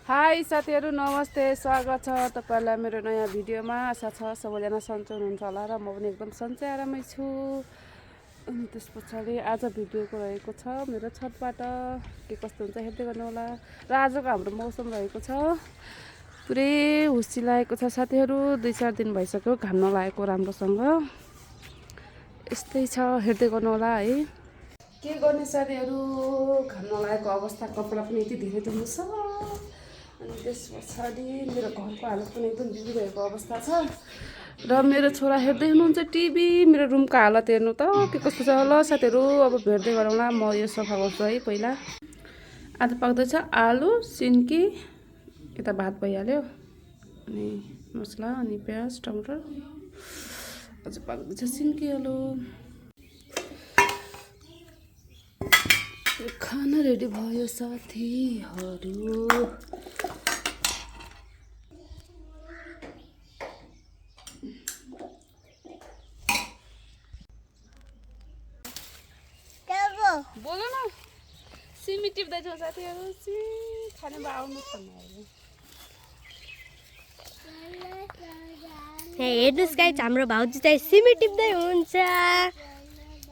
High साथीहरु नमस्ते स्वागत छ तपाईहरुलाई मेरो नयाँ भिडियोमा। आशा छ सबैजना सन्चै हुनुहुन्छ होला र म पनि एकदम सन्चै आरामै छु। अनि त्यसपछि आज भिडियोको रहेको छ मेरो छतबाट के कस्तो हुन्छ हेर्दै गर्नु होला। र आजको हाम्रो मौसम रहेको छ पुरै हुस्सी लागेको छ साथीहरु। 2-4 दिन भइसक्यो घाम नलागेको राम्रोसँग। यस्तै छ हेर्दै गर्नु होला है। के गर्ने साथीहरु घाम नलागेको अवस्था कपडा पनि यति धेरै धुनु छ। अनि त्यसपछि मेरो घरको हालत पनि एकदम बिग्रिरहेको अवस्था छ। र मेरो छोरा हेर्दै हुनुहुन्छ टिभी। मेरो रुमको हालत हेर्नु त के कस्तो छ होला साथीहरु। अब भेट्दै गरौँला। म यो सफा गर्छु है पहिला। आज पाक्दैछ आलु सिन्की। यता भात भइहाल्यो अनि मसला अनि प्याज टमाटर। आज पाक्दैछ सिन्की आलु। खाना रेडी भयो साथीहरु। बोलो न सिमी टिप्दैछौ साथीहरु। खाने बा आउनु पर्ने। हेर्नुस् गाइस हाम्रो भाउजू चाहिँ सिमी टिप्दै हुनुहुन्छ।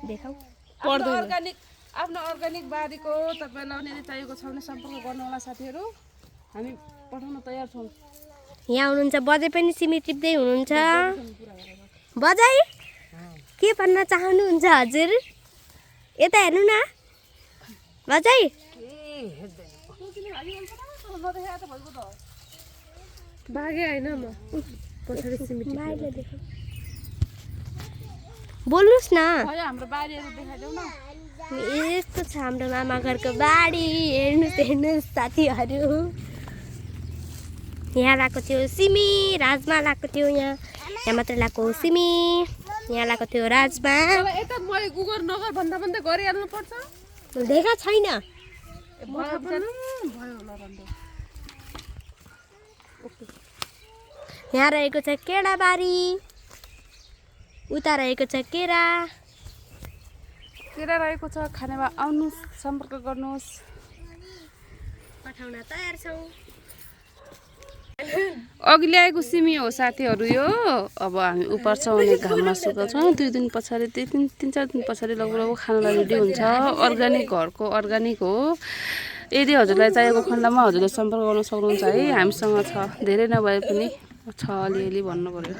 देखाऊ पर्दैन। आफ्नो अर्गानिक बारीको तपाईलाई उनीले चाहिएको छ भने सम्पर्क गर्नु होला साथीहरु। हामी पठाउन तयार छौं। यहाँ हुनुहुन्छ बजै पनि सिमी टिप्दै हुनुहुन्छ। बजै के भन्न चाहनुहुन्छ हजुर? यता हेर्नु न बजै। भागे हैन म पछाडी सिमी बोल्नुस् न। हाम्रो बारीहरु देखाइदेऊ न। यस्तो छ हाम्रो मामा घरको बाडी। हेर्नुस् साथीहरु। यहाँ लाएको थियो सिमी राजमा लाएको थियो। यहाँ मात्र लाएको सिमी। यहाँ लाएको थियो राजमा। यता मैले गुगर नगर भन्दा भन्दै गरिहाल्नु पर्छ। देखा छैन। यहाँ रहेको छ केराबारी। उता रहेको छ केरा। केरा रहेको छ। खानेमा आउनुस् सम्पर्क गर्नुस्। पठाउन तयार छौं। अघि ल्याएको सिमी हो साथीहरु यो। अब हामी उपार्छौं अनि घाममा सुकाउँछौं। 2 दिन पछाडी 3-4 दिन पछाडी लगभग खानलाई रेडी हुन्छ। अर्गानिक घरको अर्गानिक हो। यदि हजुरलाई चाहिएको खण्डमा हजुरले सम्पर्क गर्न सक्नुहुन्छ है। हामीसँग छ धेरै नभए पनि छ अलिअलि भन्नु पर्यो।